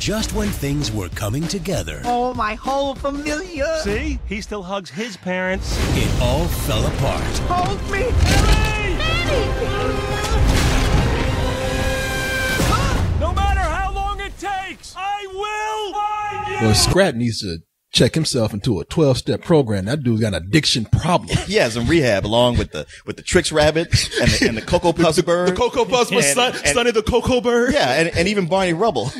just when things were coming together. Oh, my whole familia. See? He still hugs his parents. It all fell apart. Hold me. No matter how long it takes, I will find you! Well, Scrat needs to check himself into a 12-step program. That dude's got an addiction problem. He has some rehab along with the Trix Rabbit and the Cocoa Puffs bird. The Cocoa Puffs with Sonny the Cocoa Bird. Yeah, and even Barney Rubble.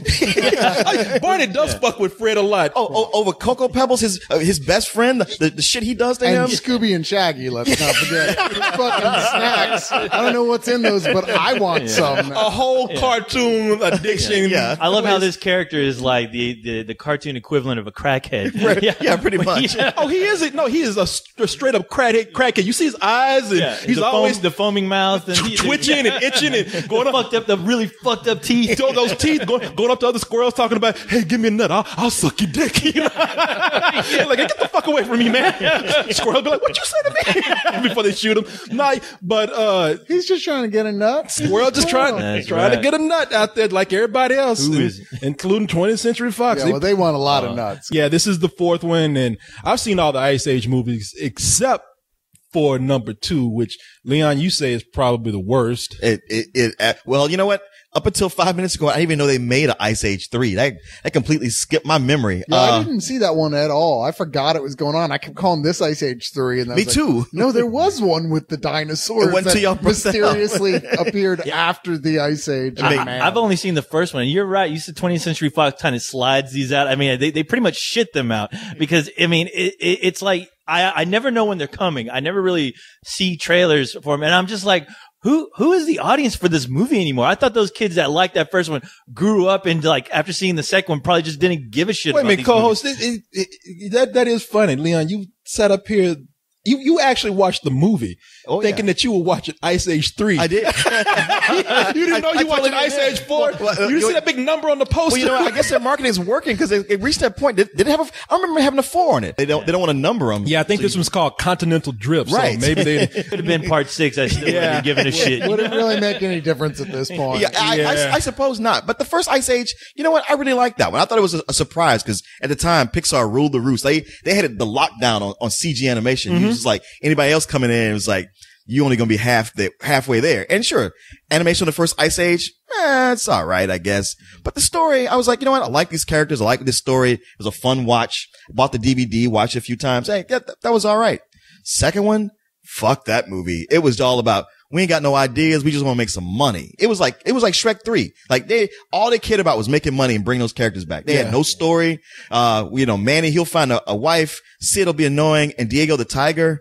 Barney does fuck with Fred a lot. Over Cocoa Pebbles, his best friend, the shit he does to him. And Scooby and Shaggy, let's not forget. Fucking snacks. I don't know what's in those, but I want some. A whole cartoon addiction. Yeah. I love how this character is like the cartoon equivalent of a crackhead. Right. Yeah, pretty much. Yeah. Oh, he is. No, he is a straight up crackhead. You see his eyes, and he's always the foaming mouth and twitching and itching and going up. The really fucked up teeth. Those teeth going up to other squirrels, talking about, "Hey, give me a nut. I'll suck your dick." You know? Like, get the fuck away from me, man. Squirrel be like, "What you say to me?" Before they shoot him. No, but he's just trying to get a nut. Squirrel just trying to get a nut out there, like everybody else, including 20th Century Fox. Yeah, well, they want a lot of nuts. Yeah, this is the fourth one, and I've seen all the Ice Age movies except for number 2, which Leon, you say is probably the worst. Well, you know what? Up until 5 minutes ago, I didn't even know they made an Ice Age 3. That completely skipped my memory. Yeah, I didn't see that one at all. I forgot it was going on. I kept calling this Ice Age 3. And me too. No, there was one with the dinosaurs that mysteriously appeared after the Ice Age. I've only seen the first one. You're right. You said 20th Century Fox kind of slides these out. I mean, they pretty much shit them out because, I mean, it's like, I never know when they're coming. I never really see trailers for them. And I'm just like, who is the audience for this movie anymore? I thought those kids that liked that first one grew up and like after seeing the second one probably just didn't give a shit. Wait a minute, co-host. That is funny, Leon. You sat up here. You actually watched the movie thinking that you were watching Ice Age 3. I did. You didn't know you were watching Ice Age 4? You didn't see that big number on the poster? Well, you know, I guess their marketing is working because they reached that point. Did it have I remember having a 4 on it. They don't want to number them. Yeah, I think this one's called Continental Drift. Right. So maybe they could have been part 6. I still wouldn't have given a shit. Would it really make any difference at this point? Yeah, I suppose not. But the first Ice Age, you know what? I really liked that one. I thought it was a surprise because at the time Pixar ruled the roost. They had the lockdown on CG animation. Mm-hmm. It was like anybody else coming in, it was like, you only gonna be halfway there. And sure, animation on the first Ice Age, it's all right, I guess. But the story, I was like, you know what? I like these characters. I like this story. It was a fun watch. Bought the DVD, watched it a few times. Hey, that was all right. Second one, fuck that movie. It was all about, we ain't got no ideas. We just want to make some money. It was like Shrek 3. Like all they cared about was making money and bring those characters back. They had no story. Manny, he'll find a wife. Sid will be annoying. And Diego the Tiger.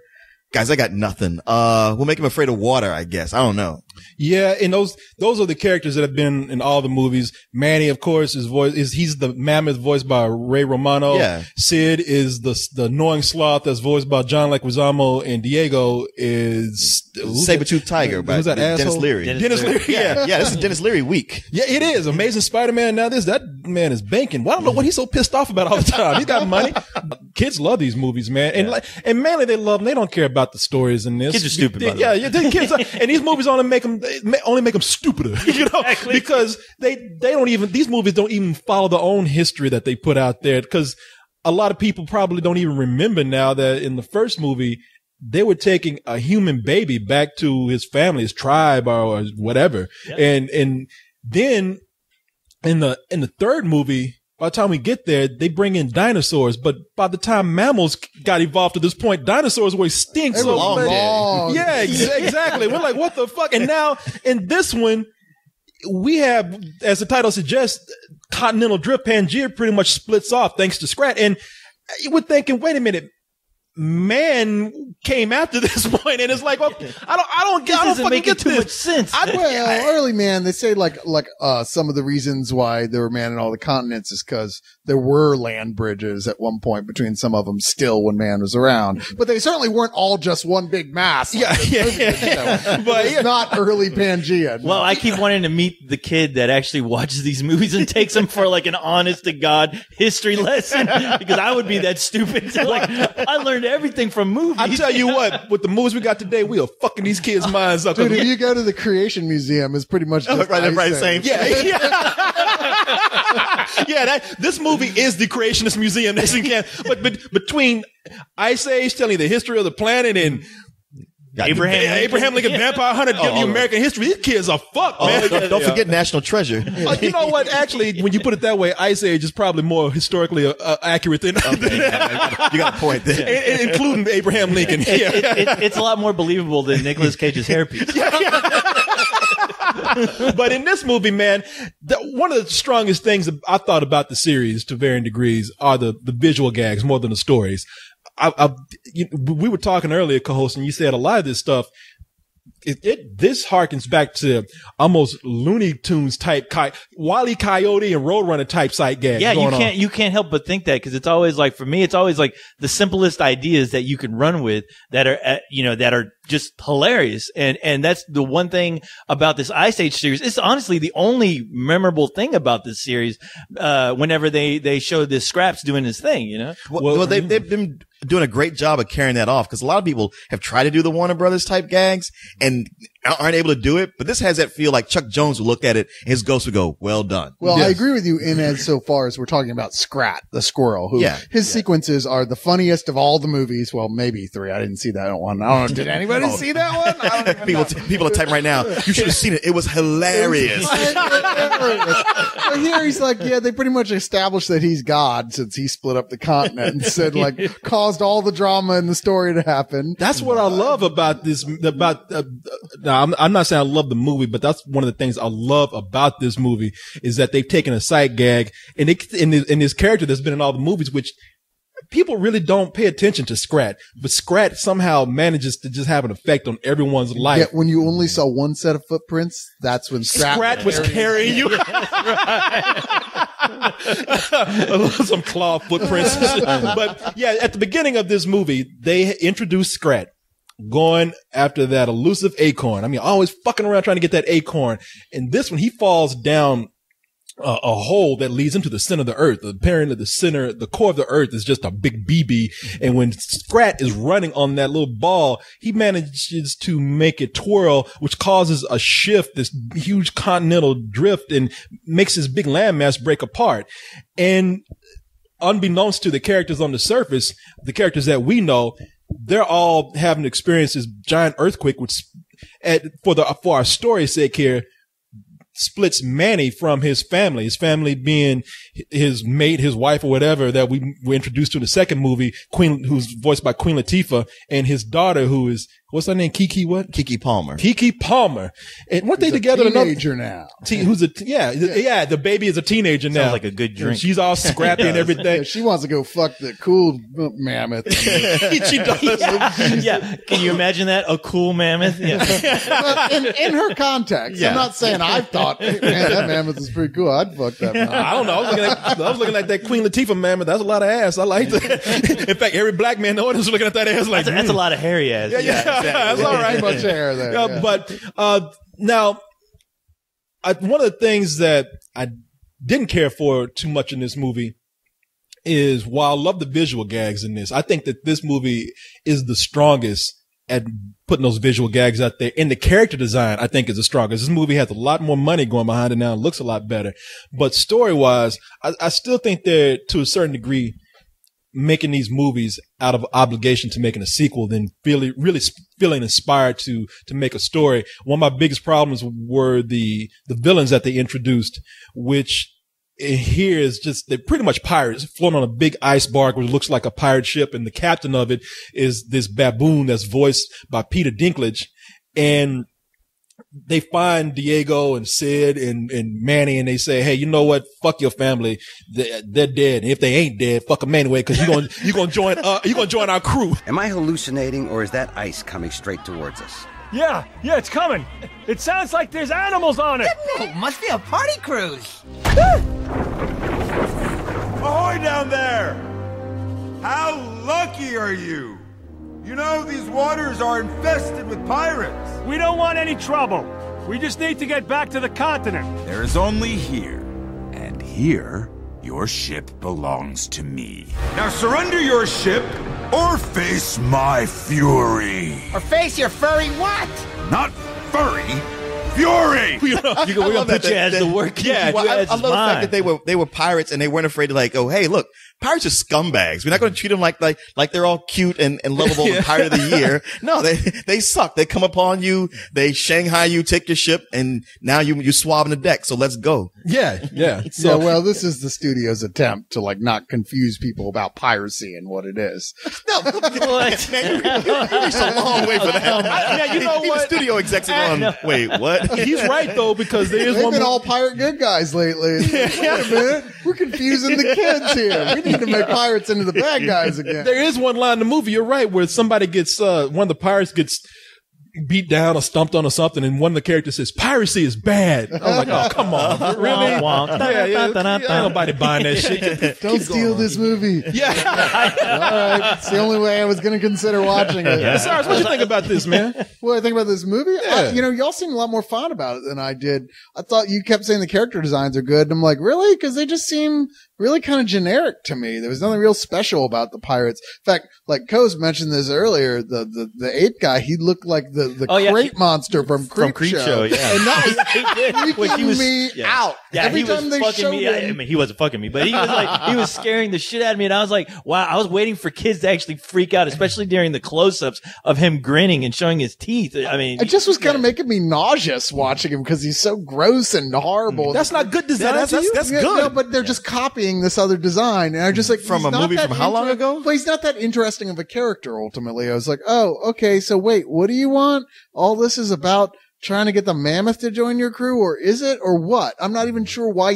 Guys, I got nothing. We'll make him afraid of water, I guess. I don't know. Yeah, and those are the characters that have been in all the movies. Manny, of course, he's the mammoth voiced by Ray Romano. Yeah. Sid is the annoying sloth that's voiced by John Leguizamo, and Diego is Saber-Tooth Tiger by Dennis Leary. Dennis Leary. Yeah, this is Dennis Leary week. Yeah, it is. Amazing Spider-Man. Now that man is banking. Well, I don't know what he's so pissed off about all the time. He's got money. Kids love these movies, man. And mainly they love them. They don't care about the stories in this. Kids are stupid. The kids and these movies only make them stupider, Exactly. because these movies don't even follow their own history that they put out there. Because a lot of people probably don't even remember now that in the first movie, they were taking a human baby back to his family, his tribe or whatever. Yeah. And then in the third movie, by the time we get there, they bring in dinosaurs. But by the time mammals got evolved to this point, dinosaurs were extinct. They were long. Yeah, exactly. We're like, what the fuck? And now in this one, we have, as the title suggests, Continental Drift. Pangaea pretty much splits off thanks to Scrat. And you were thinking, wait a minute. Man came after this point, and it's like, well, I don't fucking get too much sense. Early Man, they say like some of the reasons why there were Man in all the continents is because there were land bridges at one point between some of them still when Man was around, but they certainly weren't all just one big mass. Yeah. But it's not early Pangaea. No. Well, I keep wanting to meet the kid that actually watches these movies and takes them for like an honest to God history lesson, because I would be that stupid. Like, I learned everything from movies. I tell you what, with the movies we got today, we are fucking these kids' minds up. Dude, if you go to the Creation Museum, it's pretty much just right, same. Yeah. This movie is the creationist museum. But between Ice Age telling you the history of the planet and Abraham Lincoln Vampire Hunter giving you American history, these kids are fucked, man. Don't forget National Treasure. You know what? Actually, when you put it that way, Ice Age is probably more historically accurate than you got a point there. including Abraham Lincoln. It's a lot more believable than Nicolas Cage's hairpiece. But in this movie, man, one of the strongest things I thought about the series to varying degrees are the visual gags more than the stories. We were talking earlier, co-host, and you said a lot of this stuff. This harkens back to almost Looney Tunes type, Wile E. Coyote and Roadrunner type sight gags. Yeah, you can't help but think that, because it's always like, for me, it's always like the simplest ideas that you can run with that are just hilarious. And that's the one thing about this Ice Age series. It's honestly the only memorable thing about this series. Whenever they show this Scraps doing his thing, you know. Well, they've been doing a great job of carrying that off, because a lot of people have tried to do the Warner Brothers type gags and aren't able to do it. But this has that feel like Chuck Jones would look at it and his ghost would go, well done. Well, yes. I agree with you in as so far as we're talking about Scrat, the squirrel, who his sequences are the funniest of all the movies. Well, maybe 3. I didn't see that one. I don't know. Did anybody see that one? People are typing right now. You should have seen it. It was hilarious. But here he's like, they pretty much established that he's God, since he split up the continent and said, like, caused all the drama in the story to happen. That's what I love about this. Now, I'm not saying I love the movie, but that's one of the things I love about this movie is that they've taken a sight gag and in this character that's been in all the movies, which people really don't pay attention to Scrat, but Scrat somehow manages to just have an effect on everyone's life. Yeah, when you only saw one set of footprints, that's when Scrat was carrying you. Some claw footprints. But yeah, at the beginning of this movie, they introduced Scrat going after that elusive acorn. I mean, always fucking around trying to get that acorn. And this one, he falls down a hole that leads into the center of the earth. Apparently the core of the earth is just a big BB. And when Scrat is running on that little ball, he manages to make it twirl, which causes a shift, this huge continental drift, and makes this big landmass break apart. And unbeknownst to the characters on the surface, the characters that we know, they're all having experienced this giant earthquake, which for our story's sake here, splits Manny from his family being his mate, his wife, or whatever that we were introduced to in the second movie, who's voiced by Queen Latifah, and his daughter, who is, what's her name? Kiki what? Keke Palmer. Keke Palmer. And weren't they together? Teenager now. The baby is a teenager now. Sounds like a good drink. She's all scrappy and everything. Yeah, she wants to go fuck the cool mammoth. She does. Yeah. Can you imagine that? A cool mammoth? Yeah. But in her context, I'm not saying I thought, hey, man, that mammoth is pretty cool. I'd fuck that mammoth. I don't know. I was looking at that Queen Latifah mammoth. That's a lot of ass. I like that. In fact, every black man in the audience was looking at that ass like, that's a lot of hairy ass. Yeah, exactly. That's all right. Too much hair there. Yeah. But now, one of the things that I didn't care for too much in this movie is, while I love the visual gags in this, I think that this movie is the strongest at putting those visual gags out there. And the character design, I think, is the strongest. This movie has a lot more money going behind it now and looks a lot better. But story-wise, I still think they're, to a certain degree, making these movies out of obligation to making a sequel than really feeling inspired to make a story. One of my biggest problems were the villains that they introduced, which here is just, they're pretty much pirates floating on a big ice bark, which looks like a pirate ship. And the captain of it is this baboon that's voiced by Peter Dinklage. And they find Diego and Sid and Manny, and they say, hey, you know what? Fuck your family. They're dead. And if they ain't dead, fuck them anyway, because you're gonna join our crew. Am I hallucinating, or is that ice coming straight towards us? Yeah, it's coming. It sounds like there's animals on it. Whoa, must be a party cruise. Ahoy down there! How lucky are you? You know, these waters are infested with pirates. We don't want any trouble. We just need to get back to the continent. There is only here. And here, your ship belongs to me. Now surrender your ship, or face my fury. Or face your furry what? Not furry, fury. You can put your ass to work. Yeah, well, I love the fact that they were pirates and they weren't afraid to like, oh, hey, look, pirates are scumbags. We're not going to treat them like they're all cute and lovable and pirate of the year. No, they suck. They come upon you, they Shanghai you, take your ship, and now you swabbing the deck. So let's go. Yeah. So, well, this is the studio's attempt to like not confuse people about piracy and what it is. No, What? man, you reached a long way for that. Yeah, you know Even what? studio execs are going, wait, what? He's right though, because there is They've one been more. all pirate good guys lately. Wait a minute, we're confusing the kids here. We need to make pirates into the bad guys again. There is one line in the movie, you're right, where somebody gets, one of the pirates gets beat down or stumped on or something, and one of the characters says, piracy is bad. I was like, oh, come on. Really? Ain't nobody buying that shit. Don't steal this movie. Yeah. All right, it's the only way I was going to consider watching it. Cyrus, what you think about this, man? What I think about this movie? Yeah. Y'all seem a lot more fond about it than I did. I thought you kept saying the character designs are good. And I'm like, really? Because they just seem really kind of generic to me. There was nothing real special about the pirates. In fact, like Coase mentioned this earlier, the ape guy, he looked like the crate monster from Creep Show. Yeah. And that was freaking me out. Yeah, Every he was time they fucking showed me. him, I mean, he wasn't fucking me, but he was like, he was scaring the shit out of me. And I was like, wow, I was waiting for kids to actually freak out, especially during the close-ups of him grinning and showing his teeth. I mean, it just was kind of making me nauseous watching him because he's so gross and horrible. That's not good design. That's Yeah, good. No, but they're just copying this other design. And I'm just like, From he's a not movie that from how long ago? Well, he's not that interesting of a character, ultimately. I was like, oh, okay, so wait, what do you want? All this is about trying to get the mammoth to join your crew, or is it, or what? I'm not even sure why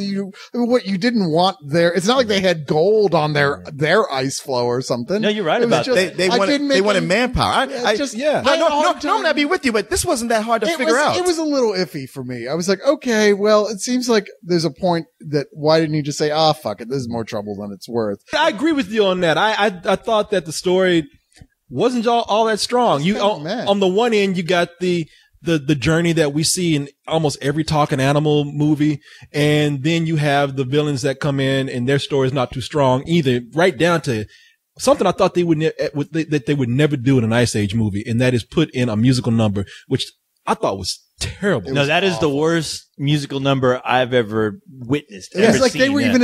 what you didn't want there. It's not like they had gold on their ice flow or something. No, you're right It was about just- They I wanted didn't make them- manpower. Yeah, I just- No, I'm not be with you, but this wasn't that hard to figure out. It was a little iffy for me. I was like, okay, well, it seems like there's a point that why didn't you just say, fuck it, this is more trouble than it's worth. I agree with you on that. I thought that the story wasn't all that strong. You on the one end, you got the journey that we see in almost every talking animal movie, and then you have the villains that come in and their story is not too strong either. Right down to something I thought they would never do in an Ice Age movie, and that is put in a musical number, which I thought was terrible. no, that is the worst musical number I've ever witnessed. It's ever like seen, they were yeah. even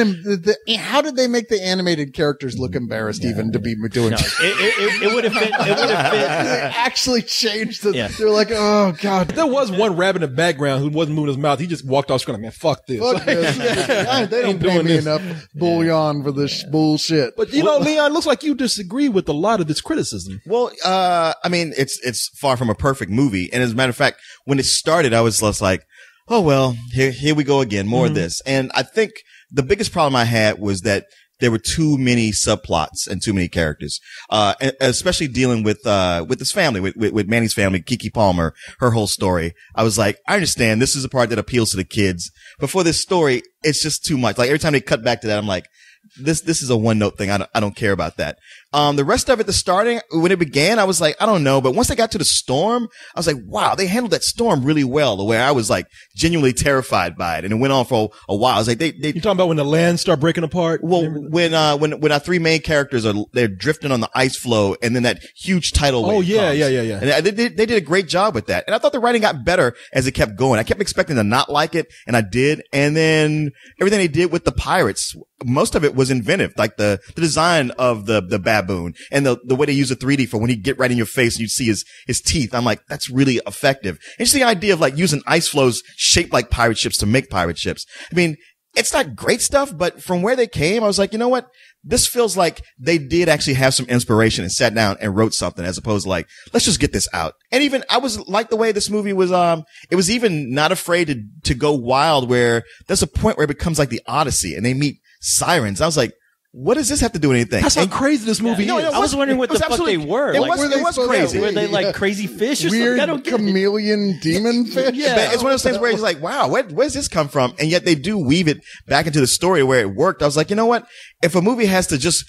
in how did they make the animated characters look embarrassed even to be doing No, it would have been. It would have they been. actually changed the, Yeah. they're like, oh God. There was one rabbit in the background who wasn't moving his mouth. He just walked off screen like, man, fuck this. Fuck this. They don't Ain't pay doing me this. enough bullion for this bullshit. But you know, Leon, looks like you disagree with a lot of this criticism. Well, I mean, it's far from a perfect movie. And as a matter of fact, when it started, I was just like, oh, well, here we go again, more of this. And I think the biggest problem I had was that there were too many subplots and too many characters, and especially dealing with this family, with Manny's family, Keke Palmer, her whole story. I was like, I understand this is a part that appeals to the kids, but for this story, it's just too much. Like every time they cut back to that, I'm like, this is a one note thing. I don't care about that. The rest of it, the starting, when it began, I was like, I don't know. But once they got to the storm, I was like, wow, they handled that storm really well, the way I was like genuinely terrified by it. And it went on for a while. I was like, You talking about when the land start breaking apart? well, when our three main characters they're drifting on the ice flow, and then that huge tidal wave. Oh, yeah, comes. yeah. And they did a great job with that. And I thought the writing got better as it kept going. I kept expecting to not like it, and I did. And then everything they did with the pirates, most of it was inventive, like the design of the baboon and the way they use the 3D for when he get right in your face and you see his teeth. I'm like, that's really effective. And just the idea of like using ice flows shaped like pirate ships to make pirate ships. I mean, it's not great stuff, but from where they came, I was like, you know what? This feels like they did actually have some inspiration and sat down and wrote something as opposed to like, let's just get this out. And even I was like the way this movie was, it was even not afraid to go wild, where there's a point where it becomes like the Odyssey and they meet sirens. I was like, what does this have to do with anything? That's how crazy this movie is. I was wondering what the fuck they were. It Like, was crazy. were they like crazy fish or Weird something? I don't get it. chameleon demon fish? Yeah. But it's one of those things where it's like, wow, where's this come from? And yet they do weave it back into the story where it worked. I was like, you know what? If a movie has to just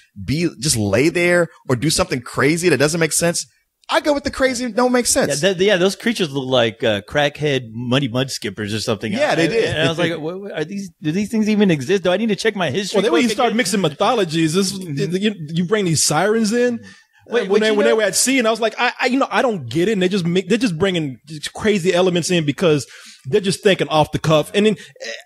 lay there or do something crazy that doesn't make sense, I go with the crazy that don't make sense. Yeah, those creatures look like crackhead muddy mud skippers or something. Yeah, they did. And I was like, are these? Do these things even exist? Do I need to check my history? Well, then when you quick start again? mixing mythologies, you bring these sirens in. when they were at sea, and I was like, I don't get it. And they're just bringing crazy elements in because they're just thinking off the cuff. And then,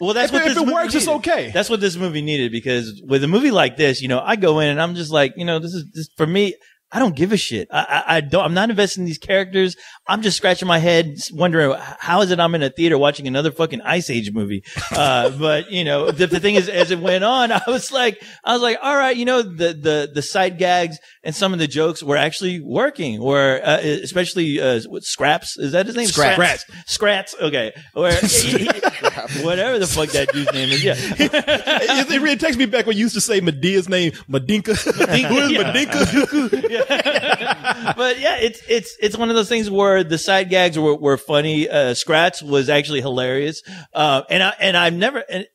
that's what if it works, it's okay. That's what this movie needed, because with a movie like this, I go in and I'm just like, this for me. I don't give a shit. I'm not invested in these characters. I'm just scratching my head wondering how is it I'm in a theater watching another fucking Ice Age movie. But the thing is, as it went on, I was like, all right, the sight gags and some of the jokes were actually working, or, especially, Scraps. Is that his name? Scrats. Okay. Or whatever the fuck that dude's name is. Yeah. It really takes me back when you used to say Medea's name, Madinka. Who is Madinka? But yeah, it's one of those things where the side gags were funny. Scratch was actually hilarious. And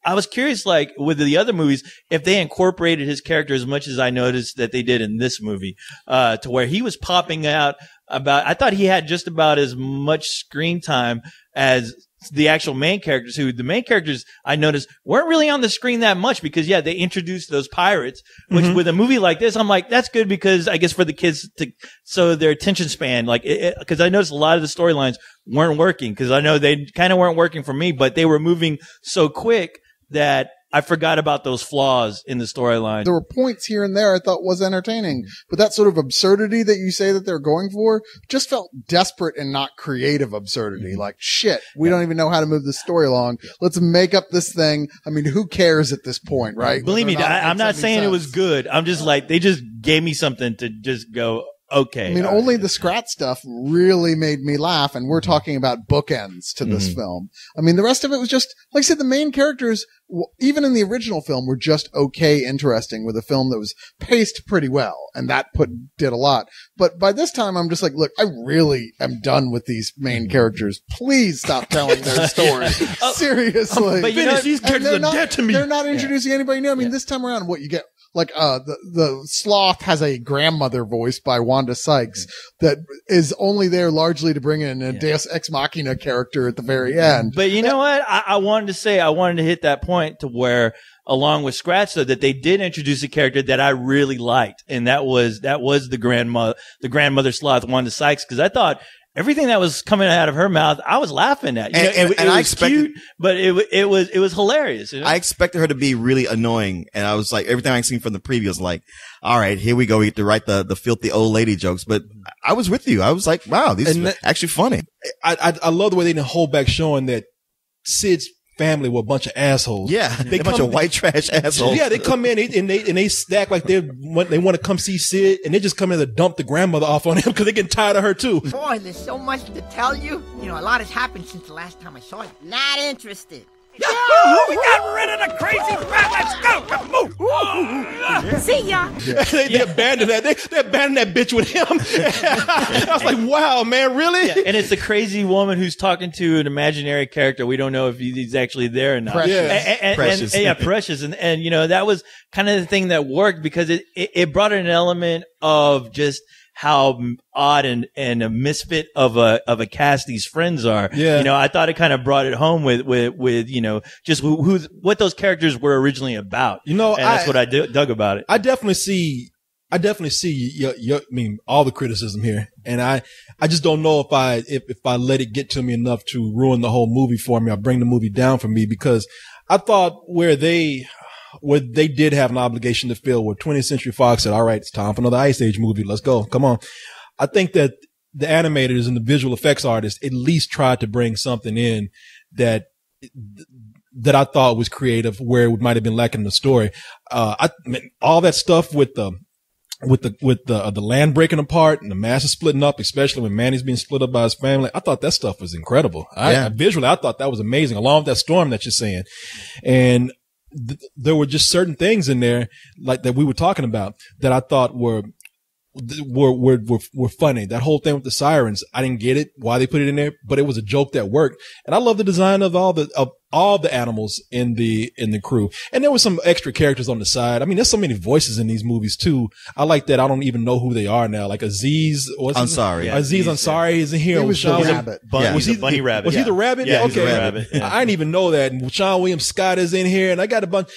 I was curious, like with the other movies, if they incorporated his character as much as I noticed that they did in this movie, to where he was popping out I thought he had just about as much screen time as the actual main characters, the main characters I noticed weren't really on the screen that much, because they introduced those pirates, which with a movie like this, I'm like, that's good, because I guess for the kids so their attention span, cause I noticed a lot of the storylines weren't working, cause I know they kind of weren't working for me, but they were moving so quick that I forgot about those flaws in the storyline. There were points here and there I thought was entertaining, but that sort of absurdity that you say that they're going for just felt desperate and not creative absurdity. Like, shit, we don't even know how to move the story along. Let's make up this thing. I mean, who cares at this point, right? Believe me, I'm not saying it was good. I'm just like, they just gave me something to just go, okay. I mean, only the Scrat stuff really made me laugh, and we're talking about bookends to this film. I mean, the rest of it was just, like I said, the main characters, even in the original film, were just okay interesting, with a film that was paced pretty well, and that did a lot. But by this time, I'm just like, look, I really am done with these main characters. Please stop telling their story. Seriously. But these characters are dead to me. They're not introducing anybody new. I mean, this time around, what you get, like, the sloth has a grandmother voice by Wanda Sykes that is only there largely to bring in a Deus Ex Machina character at the very end. But you know what? I wanted to hit that point to where, along with Scratch, though, that they did introduce a character that I really liked. And that was the grandmother sloth, Wanda Sykes, because I thought everything that was coming out of her mouth, I was laughing at. It was cute, but it was hilarious. I expected her to be really annoying, and I was like, everything I seen from the preview was like, all right, here we go. We get to write the filthy old lady jokes. But I was with you. I was like, wow, these are actually funny. I love the way they didn't hold back showing that Sid's family were a bunch of assholes. Yeah, they a bunch of white trash assholes. Yeah, they come in and they stack like they want to come see Sid, and they just come in to dump the grandmother off on him because they're getting tired of her too. Boy, there's so much to tell you. A lot has happened since the last time I saw you. Not interested. Yahoo! We got rid of the crazy rat. Let's go. Come move. See ya. They abandoned that. They abandoned that bitch with him. I was like, wow, man, really? Yeah, and it's the crazy woman who's talking to an imaginary character. We don't know if he's actually there or not. Precious. Precious. And that was kind of the thing that worked, because it brought in an element of just how odd and a misfit of a cast these friends are. Yeah. I thought it kind of brought it home with just what those characters were originally about. And that's what I dug about it. I definitely see all the criticism here. And I just don't know if I let it get to me enough to ruin the whole movie for me or bring the movie down for me, because I thought where they did have an obligation to fill, where 20th Century Fox said, all right, it's time for another Ice Age movie. Let's go. Come on. I think that the animators and the visual effects artists at least tried to bring something in that I thought was creative, where it might have been lacking in the story. All that stuff with the land breaking apart and the masses splitting up, especially when Manny's being split up by his family. I thought that stuff was incredible. Visually, I thought that was amazing, along with that storm that you're saying. And there were just certain things in there, like that we were talking about, that I thought were funny. That whole thing with the sirens, I didn't get it, why they put it in there, but it was a joke that worked. And I love the design of all the animals in the crew. And there were some extra characters on the side. I mean, there's so many voices in these movies too. I like that I don't even know who they are now. Like Aziz Ansari. Aziz Ansari is in here. He was the rabbit. Was he the bunny rabbit? Was he the rabbit? Yeah, okay. He's the rabbit. Yeah. I didn't even know that. And Sean William Scott is in here, and I got a bunch.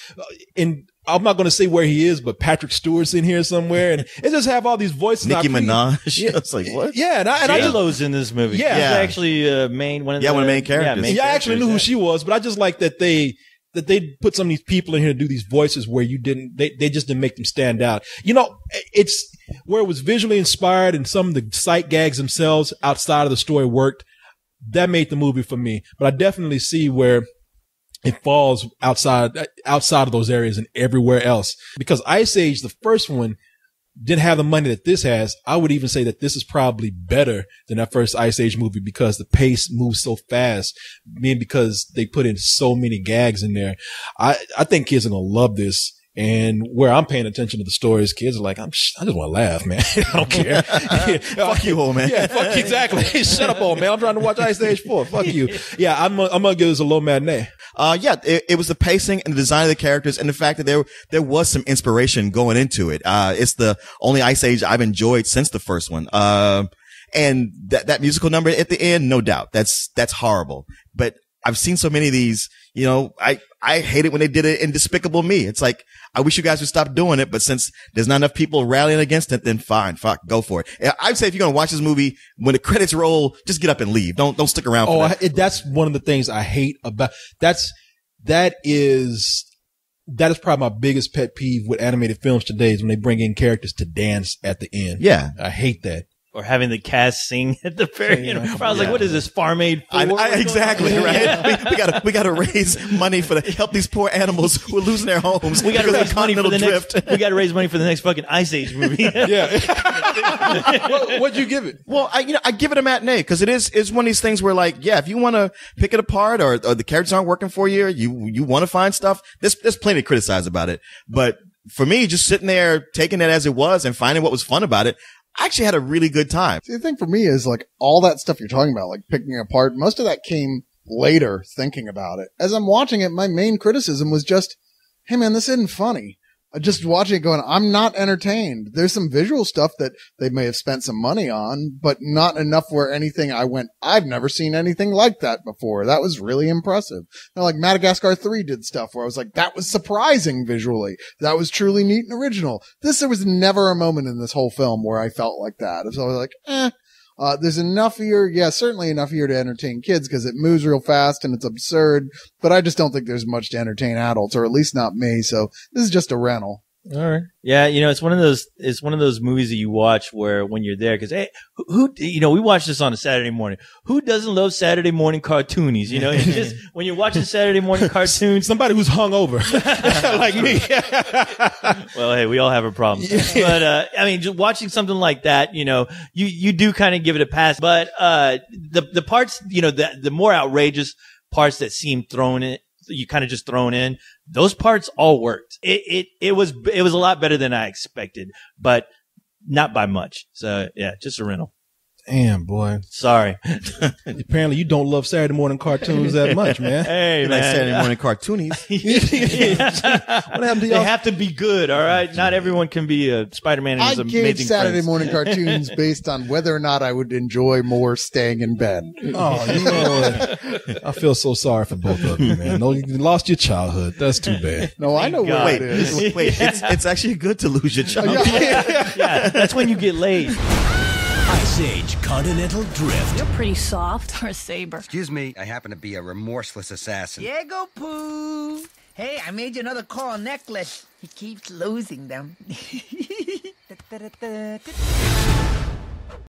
And I'm not going to say where he is, but Patrick Stewart's in here somewhere, and it just have all these voices. Nicki Minaj. Yeah. It's like, what? Yeah, and I just, J-Lo's in this movie. Yeah. She's Yeah. actually one of the main characters. I actually knew who she was, but I just like that they put some of these people in here to do these voices where they just didn't make them stand out. You know, it's where it was visually inspired and some of the sight gags themselves outside of the story worked. That made the movie for me, but I definitely see where it falls outside of those areas and everywhere else. Because Ice Age, the first one, didn't have the money that this has. I would even say that this is probably better than that first Ice Age movie because the pace moves so fast, because they put in so many gags in there. I think kids are going to love this. And where I'm paying attention to the stories, kids are like, I just want to laugh, man. I don't care. Fuck you, old man. Yeah, fuck you, exactly. Shut up, old man. I'm trying to watch Ice Age 4. Fuck you. Yeah, I'm gonna give this a low matinee. It was the pacing and the design of the characters and the fact that there was some inspiration going into it. It's the only Ice Age I've enjoyed since the first one. And that musical number at the end, no doubt, that's horrible. But I've seen so many of these, you know, I hate it when they did it in Despicable Me. It's like, I wish you guys would stop doing it, but since there's not enough people rallying against it, then fine, fuck, go for it. I'd say if you're going to watch this movie, when the credits roll, just get up and leave. Don't stick around for that. That's one of the things I hate about, that is probably my biggest pet peeve with animated films today is when they bring in characters to dance at the end. Yeah. I hate that. Or having the cast sing at the very end. I was like, what is this, Farm Aid 4? Exactly, right? We gotta raise money help these poor animals who are losing their homes. We gotta raise money for the drift. we gotta raise money for the next fucking Ice Age movie. Yeah. What'd you give it? Well, I give it a matinee because it's one of these things where, like, yeah, if you want to pick it apart or the characters aren't working for you, you want to find stuff, there's plenty to criticize about it. But for me, just sitting there, taking it as it was and finding what was fun about it, I actually had a really good time. See, the thing for me is like all that stuff you're talking about, like picking it apart, most of that came later thinking about it. As I'm watching it, my main criticism was just, hey man, this isn't funny. Just watching it going, I'm not entertained. There's some visual stuff that they may have spent some money on, but not enough where anything I've never seen anything like that before. That was really impressive. Now, like Madagascar 3 did stuff where I was like, that was surprising visually. That was truly neat and original. There was never a moment in this whole film where I felt like that. So I was like, there's enough here. Yeah, certainly enough here to entertain kids because it moves real fast and it's absurd, but I just don't think there's much to entertain adults, or at least not me. So this is just a rental. All right. Yeah. You know, it's one of those movies that you watch where when you're there, cause hey, we watch this on a Saturday morning. Who doesn't love Saturday morning cartoonies? You know, it's just when you're watching Saturday morning cartoons, somebody who's hungover like me. Well, hey, we all have a problem. But, I mean, just watching something like that, you know, you do kind of give it a pass, but, the parts, you know, the more outrageous parts that seem you kind of just thrown in, those parts all worked. It was a lot better than I expected, but not by much. So yeah, just a rental. Damn, boy. Sorry. Apparently you don't love Saturday morning cartoons that much, man. Hey, you man. like Saturday morning cartoonies. What happened to y'all? They have to be good, all right? Not everyone can be a Spider-Man and his I amazing gauge Saturday friends. morning cartoons based on whether or not I would enjoy more staying in bed. Oh, Lord. I feel so sorry for both of you, man. No, you lost your childhood. That's too bad. No, I know what it is. Wait, it's actually good to lose your child. Yeah, that's when you get laid. Ice Age Continental Drift. You're pretty soft, or Saber. Excuse me, I happen to be a remorseless assassin. Diego Pooh. Hey, I made you another coral necklace. He keeps losing them.